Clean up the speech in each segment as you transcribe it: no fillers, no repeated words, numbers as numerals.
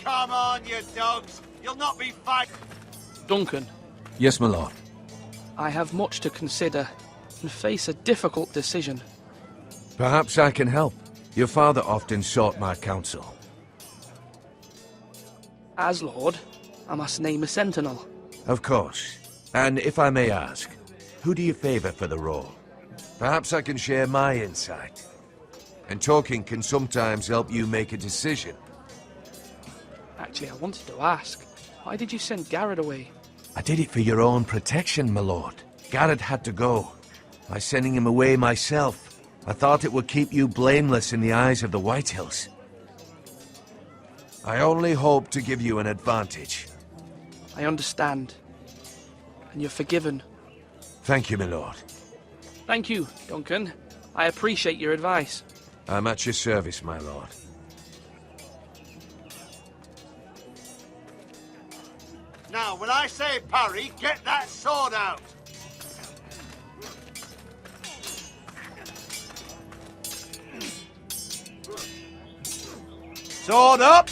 Come on, you dogs. You'll not be fight. Duncan, Yes, my lord. I have much to consider and face a difficult decision. Perhaps I can help. Your father often sought my counsel. As Lord, I must name a sentinel. Of course. And if I may ask, who do you favor for the role? Perhaps I can share my insight. And talking can sometimes help you make a decision. Actually, I wanted to ask, why did you send Garrett away? I did it for your own protection, my lord. Garrett had to go. By sending him away myself, I thought it would keep you blameless in the eyes of the Whitehills. I only hope to give you an advantage. I understand. And you're forgiven. Thank you, my lord. Thank you, Duncan. I appreciate your advice. I'm at your service, my lord. Now, when I say parry, get that sword out. Sword up.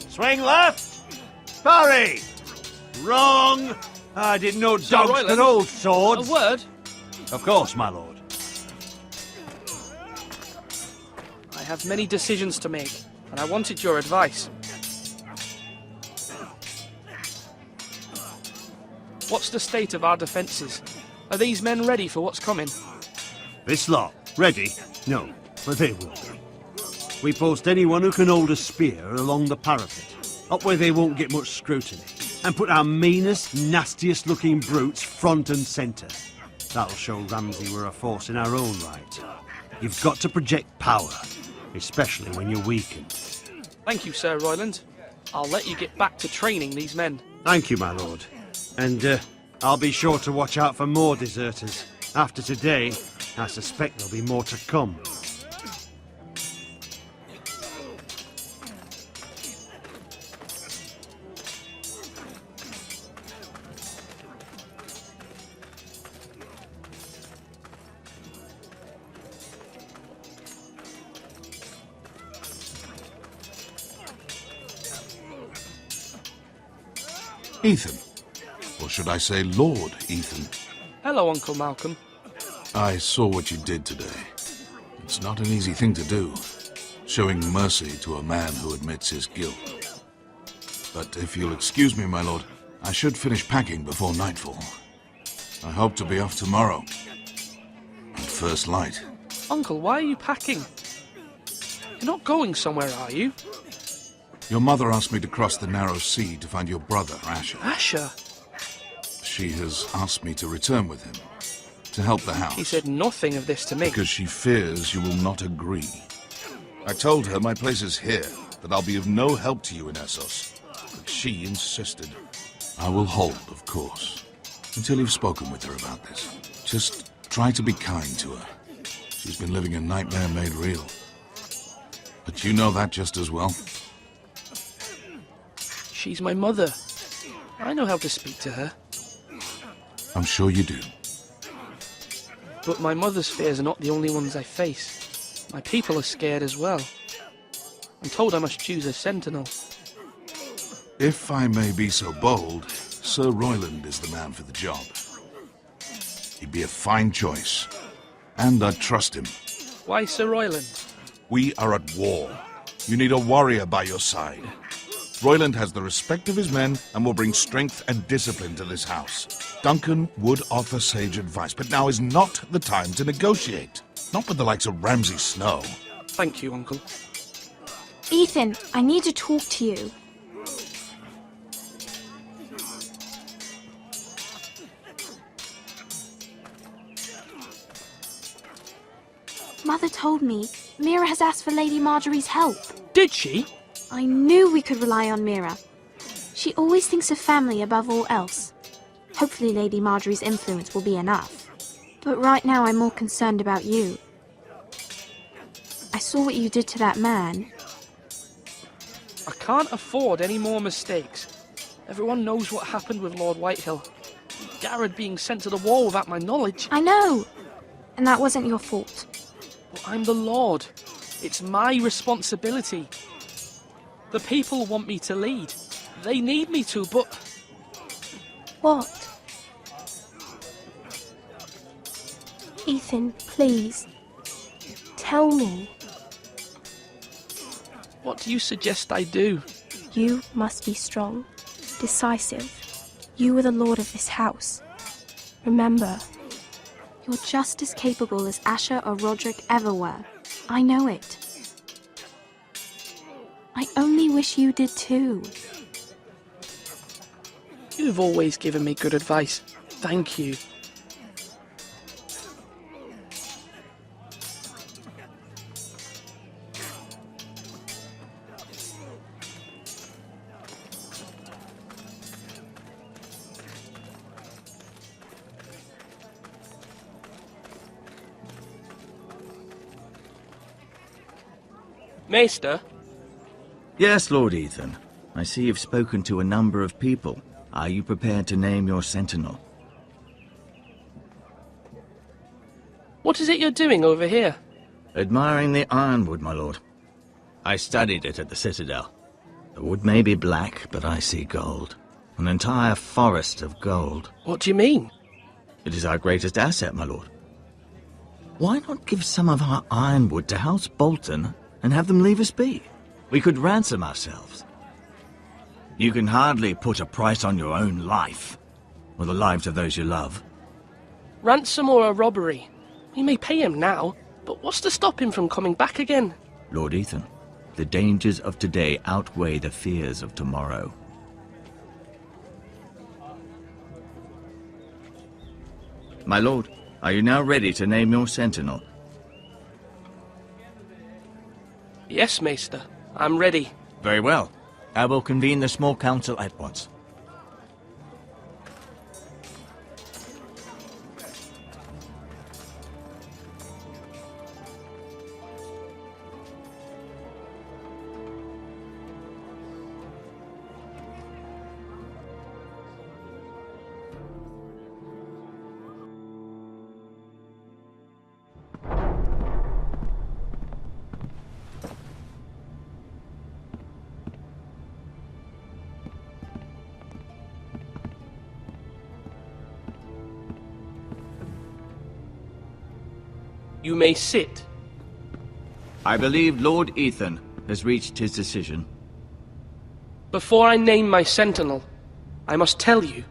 Swing left. Parry. Wrong. I didn't know Sir dogs Royland, could hold swords. A word? Of course, my lord. I have many decisions to make, and I wanted your advice. What's the state of our defences? Are these men ready for what's coming? This lot, ready? No, but they will be. We post anyone who can hold a spear along the parapet, up where they won't get much scrutiny, and put our meanest, nastiest looking brutes front and centre. That'll show Ramsay we're a force in our own right. You've got to project power, especially when you're weakened. Thank you, Sir Royland. I'll let you get back to training these men. Thank you, my lord. And I'll be sure to watch out for more deserters. After today, I suspect there'll be more to come. Ethan. Or should I say Lord Ethan? Hello, Uncle Malcolm. I saw what you did today. It's not an easy thing to do, showing mercy to a man who admits his guilt. But if you'll excuse me, my lord, I should finish packing before nightfall. I hope to be off tomorrow. At first light. Uncle, why are you packing? You're not going somewhere, are you? Your mother asked me to cross the narrow sea to find your brother, Asher. Asher? She has asked me to return with him, to help the house. He said nothing of this to me. Because she fears you will not agree. I told her my place is here, that I'll be of no help to you in Essos. But she insisted. I will hold, of course, until you've spoken with her about this. Just try to be kind to her. She's been living a nightmare made real. But you know that just as well. She's my mother. I know how to speak to her. I'm sure you do. But my mother's fears are not the only ones I face. My people are scared as well. I'm told I must choose a sentinel. If I may be so bold, Sir Royland is the man for the job. He'd be a fine choice. And I trust him. Why Sir Royland? We are at war. You need a warrior by your side. Royland has the respect of his men and will bring strength and discipline to this house. Duncan would offer sage advice, but now is not the time to negotiate. Not with the likes of Ramsay Snow. Thank you, Uncle. Ethan, I need to talk to you. Mother told me Mira has asked for Lady Marjorie's help. Did she? I knew we could rely on Mira. She always thinks of family above all else. Hopefully Lady Marjorie's influence will be enough. But right now I'm more concerned about you. I saw what you did to that man. I can't afford any more mistakes. Everyone knows what happened with Lord Whitehill. Garrett being sent to the wall without my knowledge. I know. And that wasn't your fault. But I'm the Lord. It's my responsibility. The people want me to lead. They need me to, but... What? Ethan, please. Tell me. What do you suggest I do? You must be strong, decisive. You are the lord of this house. Remember, you're just as capable as Asher or Roderick ever were. I know it. I only wish you did too. You've always given me good advice. Thank you. Maester? Yes, Lord Ethan. I see you've spoken to a number of people. Are you prepared to name your sentinel? What is it you're doing over here? Admiring the ironwood, my lord. I studied it at the Citadel. The wood may be black, but I see gold. An entire forest of gold. What do you mean? It is our greatest asset, my lord. Why not give some of our ironwood to House Bolton and have them leave us be? We could ransom ourselves. You can hardly put a price on your own life, or the lives of those you love. Ransom or a robbery? We may pay him now, but what's to stop him from coming back again? Lord Ethan, the dangers of today outweigh the fears of tomorrow. My lord, are you now ready to name your sentinel? Yes, Maester. I'm ready. Very well. I will convene the small council at once. You may sit. I believe Lord Ethan has reached his decision. Before I name my sentinel, I must tell you.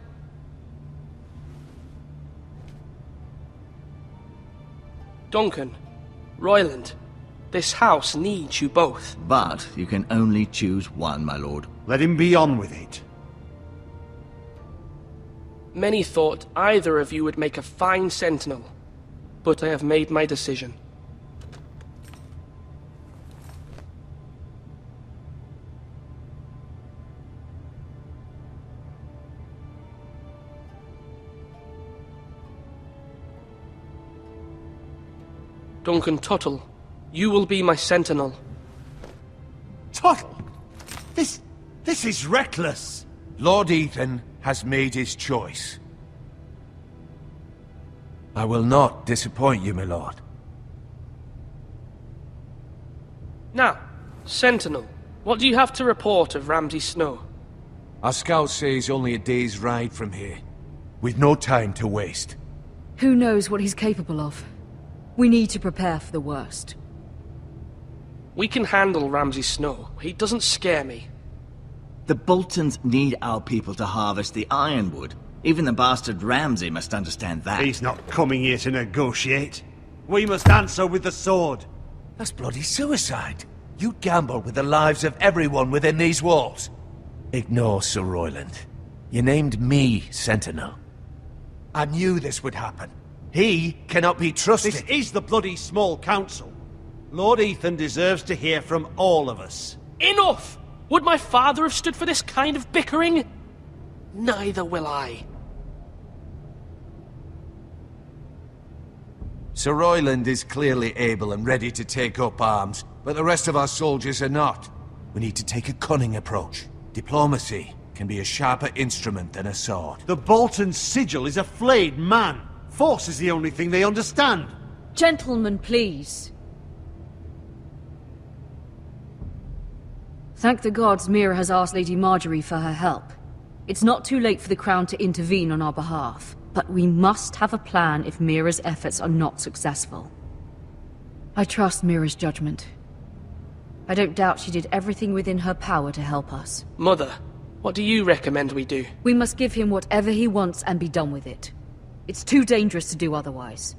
Duncan, Royland, this house needs you both. But you can only choose one, my lord. Let him be on with it. Many thought either of you would make a fine sentinel, but I have made my decision. Duncan Tuttle, you will be my sentinel. Tuttle! This is reckless! Lord Ethan has made his choice. I will not disappoint you, my lord. Now, sentinel, what do you have to report of Ramsay Snow? Our scouts say he's only a day's ride from here, with no time to waste. Who knows what he's capable of? We need to prepare for the worst. We can handle Ramsay Snow. He doesn't scare me. The Boltons need our people to harvest the ironwood. Even the bastard Ramsay must understand that. He's not coming here to negotiate. We must answer with the sword. That's bloody suicide. You gamble with the lives of everyone within these walls. Ignore Sir Royland. You named me Sentinel. I knew this would happen. He cannot be trusted. This is the bloody small council. Lord Ethan deserves to hear from all of us. Enough! Would my father have stood for this kind of bickering? Neither will I. Sir Royland is clearly able and ready to take up arms, but the rest of our soldiers are not. We need to take a cunning approach. Diplomacy can be a sharper instrument than a sword. The Bolton sigil is a flayed man. Force is the only thing they understand. Gentlemen, please. Thank the gods Mira has asked Lady Marjorie for her help. It's not too late for the Crown to intervene on our behalf, but we must have a plan if Mira's efforts are not successful. I trust Mira's judgment. I don't doubt she did everything within her power to help us. Mother, what do you recommend we do? We must give him whatever he wants and be done with it. It's too dangerous to do otherwise.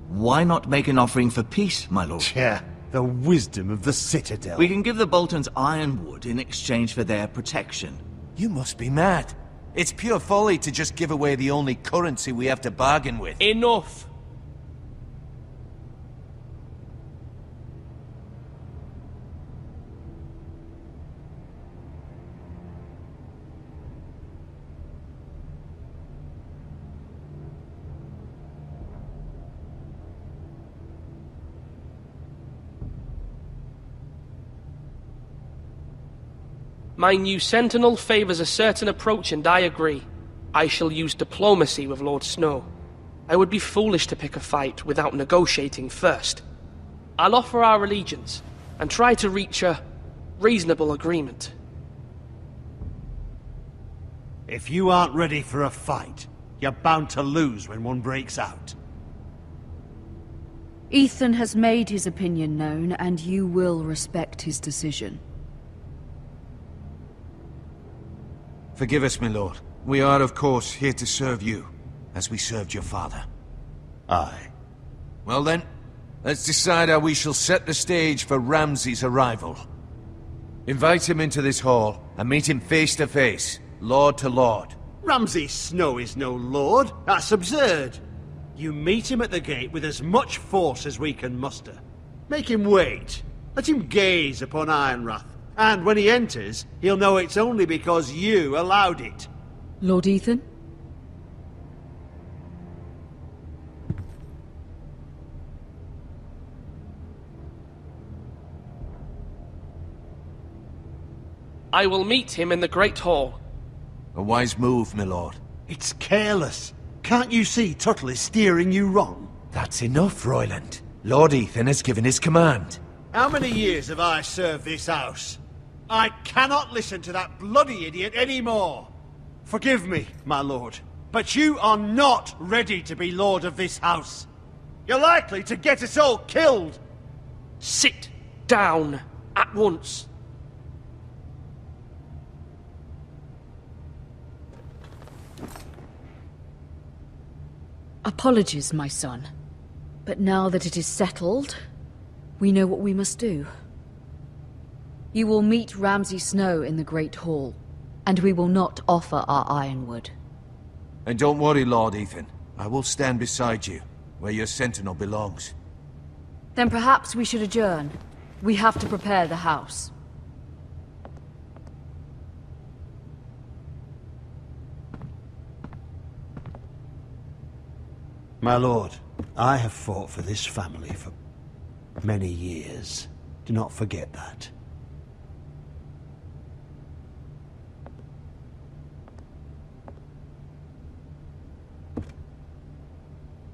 Why not make an offering for peace, my lord? Yeah, the wisdom of the Citadel. We can give the Boltons ironwood in exchange for their protection. You must be mad. It's pure folly to just give away the only currency we have to bargain with. Enough! My new sentinel favors a certain approach, and I agree. I shall use diplomacy with Lord Snow. I would be foolish to pick a fight without negotiating first. I'll offer our allegiance, and try to reach a reasonable agreement. If you aren't ready for a fight, you're bound to lose when one breaks out. Ethan has made his opinion known, and you will respect his decision. Forgive us, my lord. We are, of course, here to serve you, as we served your father. Aye. Well then, let's decide how we shall set the stage for Ramsay's arrival. Invite him into this hall, and meet him face to face, lord to lord. Ramsay Snow is no lord. That's absurd. You meet him at the gate with as much force as we can muster. Make him wait. Let him gaze upon Ironrath. And when he enters, he'll know it's only because you allowed it. Lord Ethan? I will meet him in the Great Hall. A wise move, my lord. It's careless. Can't you see Tuttle is steering you wrong? That's enough, Royland. Lord Ethan has given his command. How many years have I served this house? I cannot listen to that bloody idiot anymore. Forgive me, my lord, but you are not ready to be lord of this house. You're likely to get us all killed. Sit down at once. Apologies, my son. But now that it is settled, we know what we must do. You will meet Ramsay Snow in the Great Hall, and we will not offer our ironwood. And don't worry, Lord Ethan. I will stand beside you, where your sentinel belongs. Then perhaps we should adjourn. We have to prepare the house. My lord, I have fought for this family for many years. Do not forget that.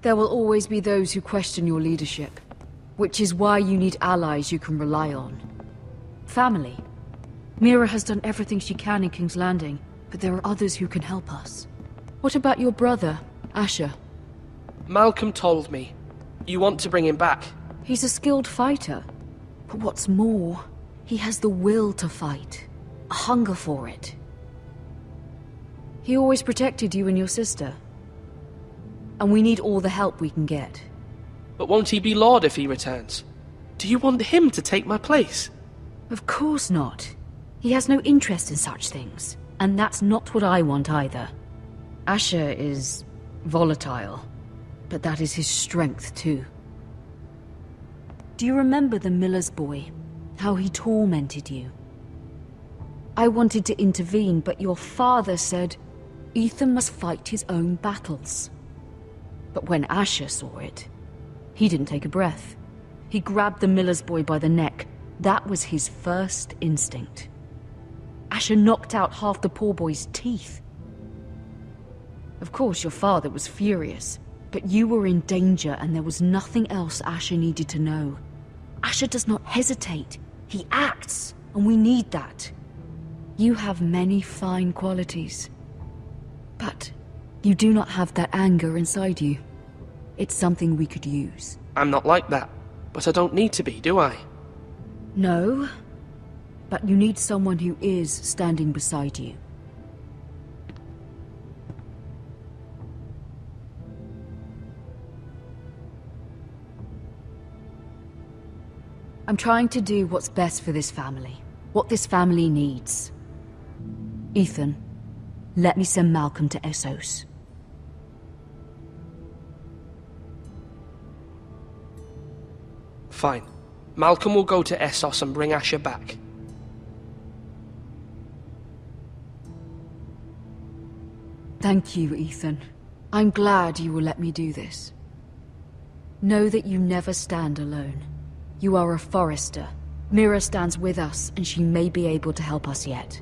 There will always be those who question your leadership, which is why you need allies you can rely on. Family. Mira has done everything she can in King's Landing, but there are others who can help us. What about your brother, Asher? Malcolm told me. You want to bring him back? He's a skilled fighter. But what's more, he has the will to fight. A hunger for it. He always protected you and your sister. And we need all the help we can get. But won't he be Lord if he returns? Do you want him to take my place? Of course not. He has no interest in such things. And that's not what I want either. Asher is volatile, but that is his strength too. Do you remember the miller's boy? How he tormented you? I wanted to intervene, but your father said Ethan must fight his own battles. But when Asher saw it, he didn't take a breath. He grabbed the miller's boy by the neck. That was his first instinct. Asher knocked out half the poor boy's teeth. Of course, your father was furious, but you were in danger and there was nothing else Asher needed to know. Asher does not hesitate. He acts, and we need that. You have many fine qualities. But you do not have that anger inside you. It's something we could use. I'm not like that, but I don't need to be, do I? No, but you need someone who is standing beside you. I'm trying to do what's best for this family. What this family needs. Ethan, let me send Malcolm to Essos. Fine. Malcolm will go to Essos and bring Asher back. Thank you, Ethan. I'm glad you will let me do this. Know that you never stand alone. You are a Forrester. Mira stands with us, and she may be able to help us yet.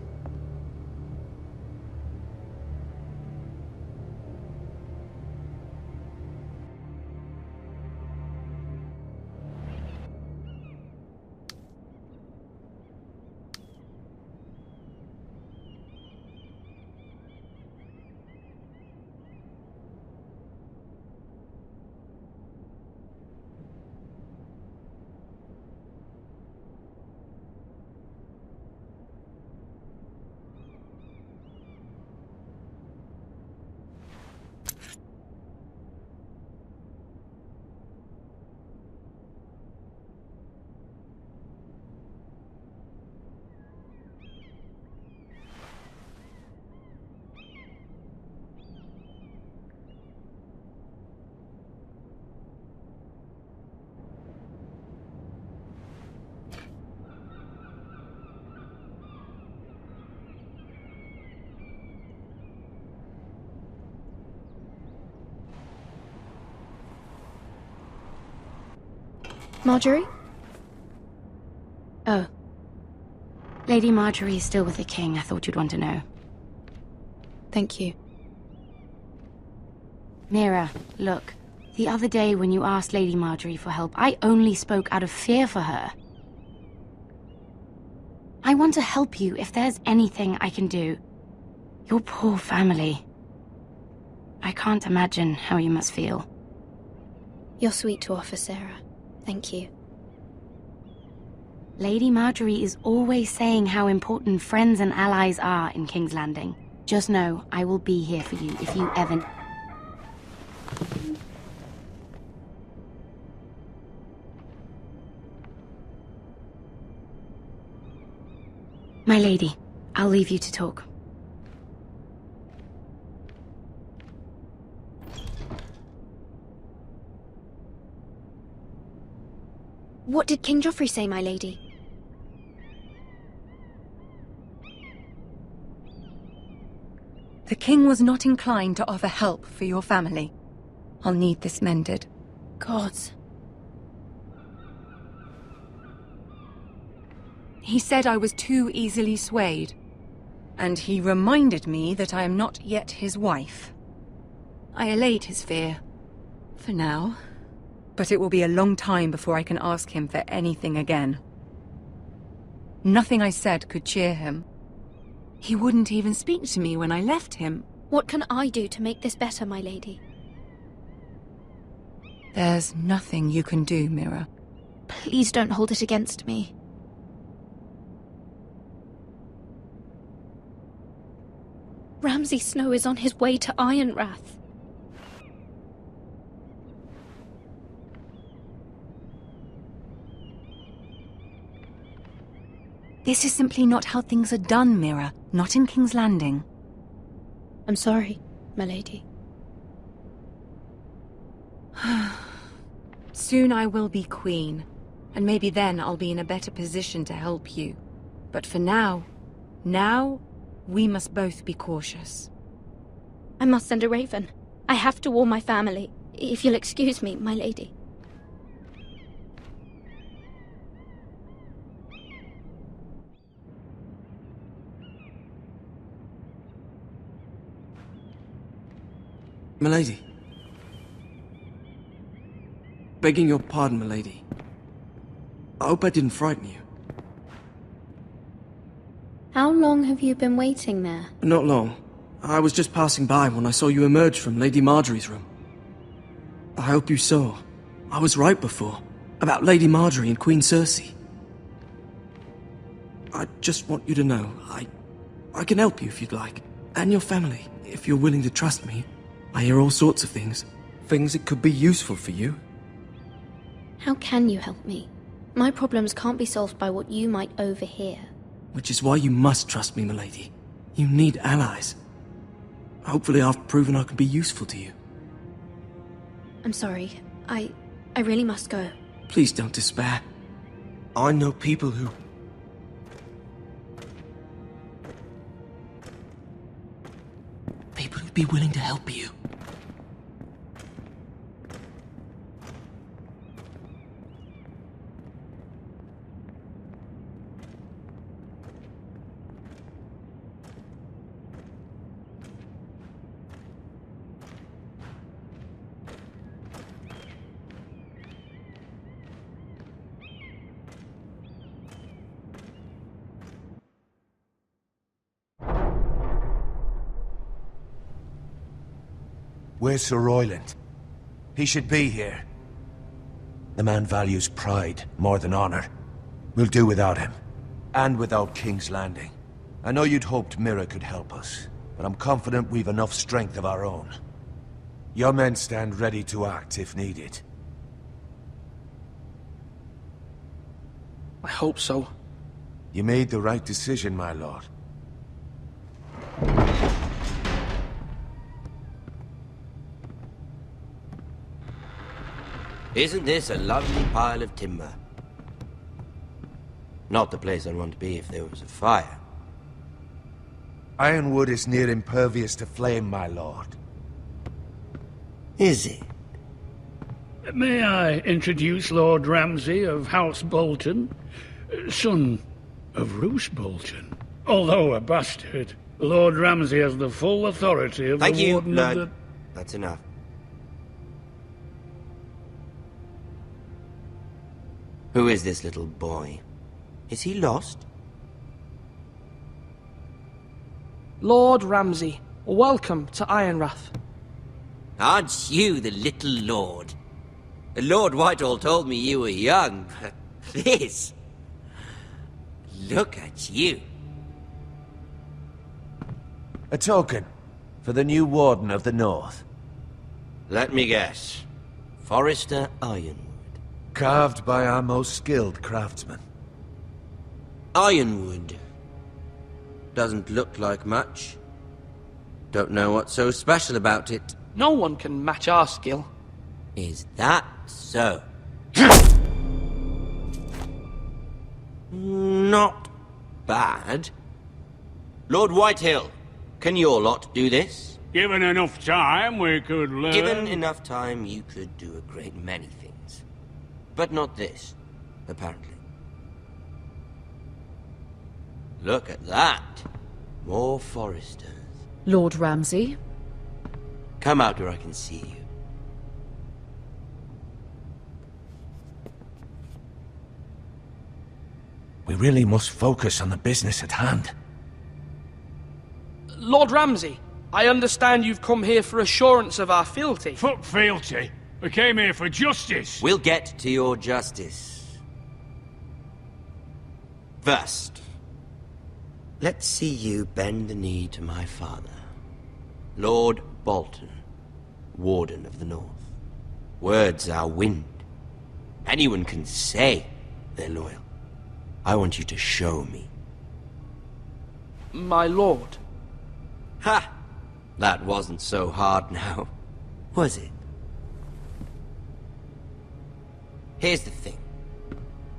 Marjorie? Oh. Lady Marjorie is still with the king. I thought you'd want to know. Thank you. Mira, look. The other day when you asked Lady Marjorie for help, I only spoke out of fear for her. I want to help you if there's anything I can do. Your poor family. I can't imagine how you must feel. You're sweet to offer, Sarah. Thank you. Lady Marjorie is always saying how important friends and allies are in King's Landing. Just know, I will be here for you if you ever... My lady, I'll leave you to talk. What did King Joffrey say, my lady? The king was not inclined to offer help for your family. I'll need this mended. Gods. He said I was too easily swayed. And he reminded me that I am not yet his wife. I allayed his fear. For now. But it will be a long time before I can ask him for anything again. Nothing I said could cheer him. He wouldn't even speak to me when I left him. What can I do to make this better, my lady? There's nothing you can do, Mira. Please don't hold it against me. Ramsay Snow is on his way to Ironrath. This is simply not how things are done, Mira. Not in King's Landing. I'm sorry, my lady. Soon I will be queen, and maybe then I'll be in a better position to help you. But for now, we must both be cautious. I must send a raven. I have to warn my family. If you'll excuse me, my lady. Milady. Begging your pardon, milady. I hope I didn't frighten you. long have you been waiting there? Not long. I was just passing by when I saw you emerge from Lady Marjorie's room. I hope you saw. I was right before. About Lady Marjorie and Queen Cersei. I just want you to know, I can help you if you'd like. And your family, if you're willing to trust me. I hear all sorts of things. Things that could be useful for you. How can you help me? My problems can't be solved by what you might overhear. Which is why you must trust me, milady. You need allies. Hopefully I've proven I can be useful to you. I'm sorry. I really must go. Please don't despair. I know people who'd be willing to help you. Where's Sir Royland? He should be here. The man values pride more than honor. We'll do without him. And without King's Landing. I know you'd hoped Mira could help us, but I'm confident we've enough strength of our own. Your men stand ready to act if needed. I hope so. You made the right decision, my lord. Isn't this a lovely pile of timber? Not the place I'd want to be if there was a fire. Ironwood is near impervious to flame, my lord. Is it? May I introduce Lord Ramsay of House Bolton, son of Roose Bolton. Although a bastard, Lord Ramsay has the full authority of Thank the you, Warden Lord. of the... That's enough. Who is this little boy? Is he lost? Lord Ramsay, welcome to Ironrath. Aren't you the little lord? Lord Whitehall told me you were young, but this... Look at you. A token for the new Warden of the North. Let me guess. Forrester Ironwood. Carved by our most skilled craftsmen. Ironwood. Doesn't look like much. Don't know what's so special about it. No one can match our skill. Is that so? Not bad. Lord Whitehill, can your lot do this? Given enough time, we could learn... Given enough time, you could do a great many things. But not this, apparently. Look at that. More Forresters. Lord Ramsay? Come out where I can see you. We really must focus on the business at hand. Lord Ramsay, I understand you've come here for assurance of our fealty. Fuck fealty. We came here for justice. We'll get to your justice. First, let's see you bend the knee to my father, Lord Bolton, Warden of the North. Words are wind. Anyone can say they're loyal. I want you to show me. My lord. Ha! That wasn't so hard now, was it? Here's the thing.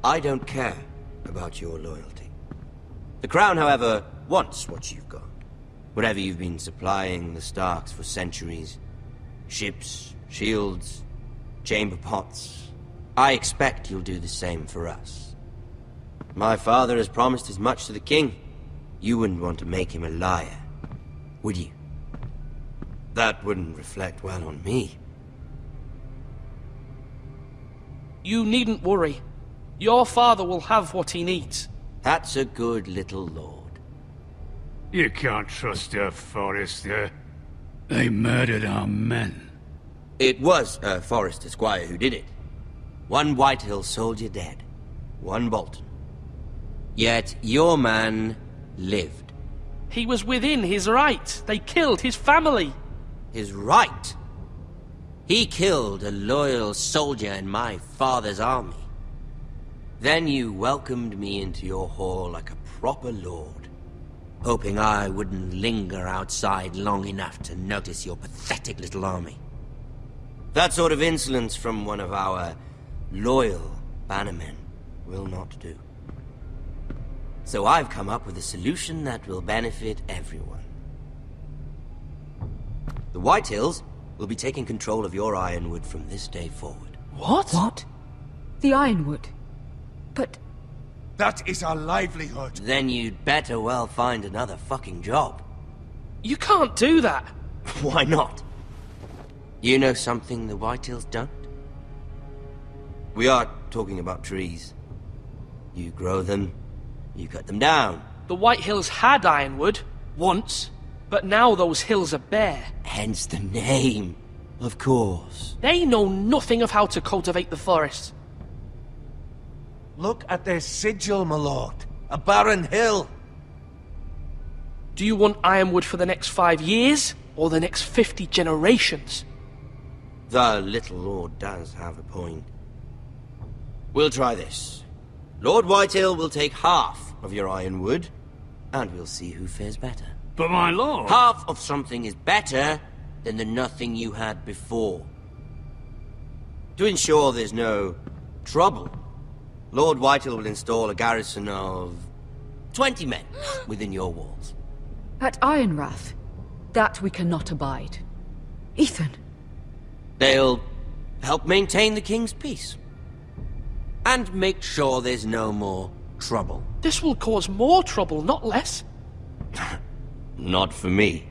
I don't care about your loyalty. The Crown, however, wants what you've got. Whatever you've been supplying the Starks for centuries. Ships, shields, chamber pots. I expect you'll do the same for us. My father has promised as much to the king. You wouldn't want to make him a liar, would you? That wouldn't reflect well on me. You needn't worry. Your father will have what he needs. That's a good little lord. You can't trust her, Forrester. They murdered our men. It was Forrester Squire who did it. One Whitehill soldier dead. One Bolton. Yet your man lived. He was within his right. They killed his family. His right? He killed a loyal soldier in my father's army. Then you welcomed me into your hall like a proper lord, hoping I wouldn't linger outside long enough to notice your pathetic little army. That sort of insolence from one of our loyal bannermen will not do. So I've come up with a solution that will benefit everyone. The Whitehills will be taking control of your Ironwood from this day forward. What? What? The Ironwood? But... That is our livelihood. Then you'd better well find another fucking job. You can't do that. Why not? You know something the Whitehills don't? We are talking about trees. You grow them, you cut them down. The Whitehills had Ironwood, once, but now those hills are bare. Hence the name, of course. They know nothing of how to cultivate the forest. Look at their sigil, my lord. A barren hill. Do you want Ironwood for the next 5 years, or the next 50 generations? The little lord does have a point. We'll try this. Lord Whitehill will take half of your Ironwood, and we'll see who fares better. But my lord... Half of something is better than the nothing you had before. To ensure there's no trouble, Lord Whitehill will install a garrison of 20 men within your walls. at Ironrath, that we cannot abide. Ethan. They'll help maintain the king's peace. And make sure there's no more trouble. This will cause more trouble, not less. Not for me.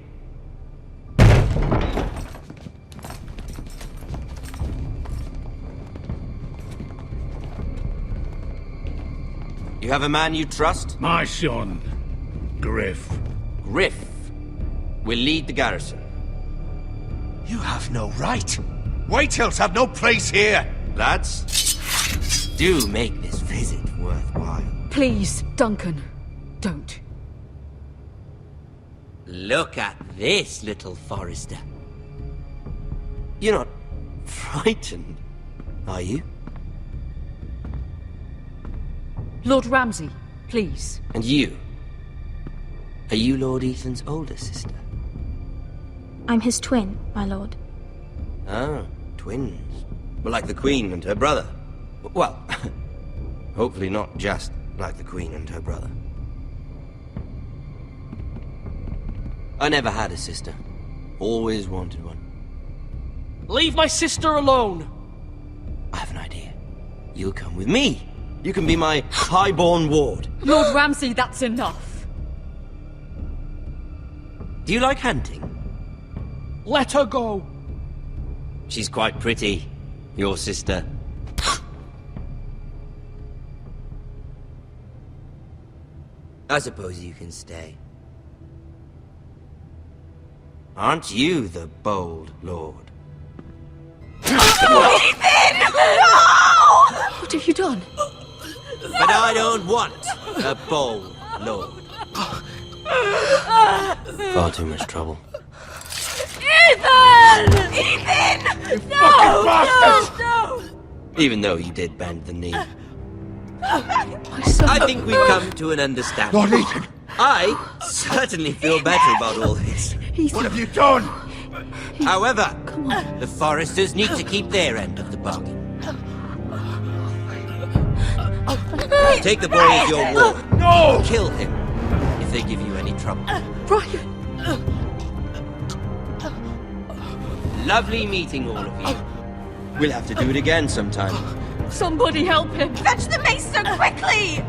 You have a man you trust? My son, Griff. Griff will lead the garrison. You have no right. Whitehills have no place here. Lads, do make this visit worthwhile. Please, Duncan, don't. Look at this, little Forrester. You're not frightened, are you? Lord Ramsay, please. And you? Are you Lord Ethan's older sister? I'm his twin, my lord. Ah, twins. Well, like the Queen and her brother. Well, hopefully not just like the Queen and her brother. I never had a sister. Always wanted one. Leave my sister alone! I have an idea. You'll come with me. You can be my highborn ward. Lord Ramsay, that's enough. Do you like hunting? Let her go! She's quite pretty, your sister. I suppose you can stay. Aren't you the bold lord? What have you done? But I don't want a bold lord. Far too much trouble. Ethan! Ethan! No! No! Even though you did bend the knee. My son. I think we've come to an understanding. Lord Ethan! I certainly feel better about all this. What have you done? However, the Forresters need to keep their end of the bargain. Take the boy as your ward. No! Kill him if they give you any trouble. Brian! Lovely meeting all of you. We'll have to do it again sometime. Somebody help him! Fetch the mace so quickly!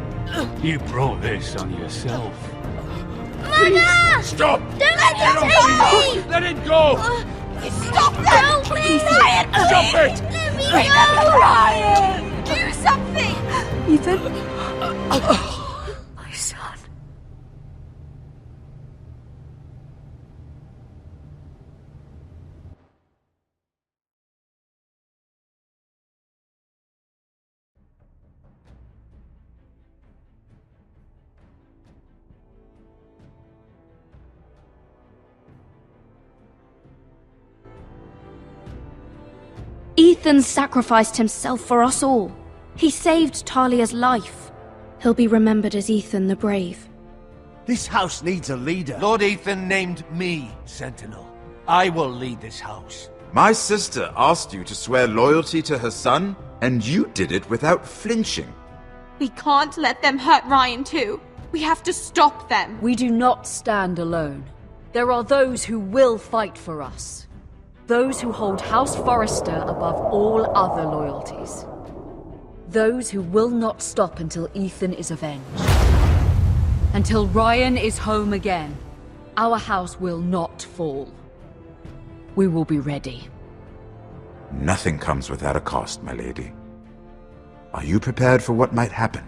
You brought this on yourself. Mother! Stop! Don't let him take me! Let it go! Stop that! Please! Ryan, Stop please! it! Let me go! Ryan! Do something! Ethan? My son. Ethan sacrificed himself for us all. He saved Talia's life. He'll be remembered as Ethan the Brave. This house needs a leader. Lord Ethan named me Sentinel. I will lead this house. My sister asked you to swear loyalty to her son, and you did it without flinching. We can't let them hurt Ryan too. We have to stop them. We do not stand alone. There are those who will fight for us. Those who hold House Forrester above all other loyalties. Those who will not stop until Ethan is avenged. Until Ryan is home again, our house will not fall. We will be ready. Nothing comes without a cost, my lady. Are you prepared for what might happen?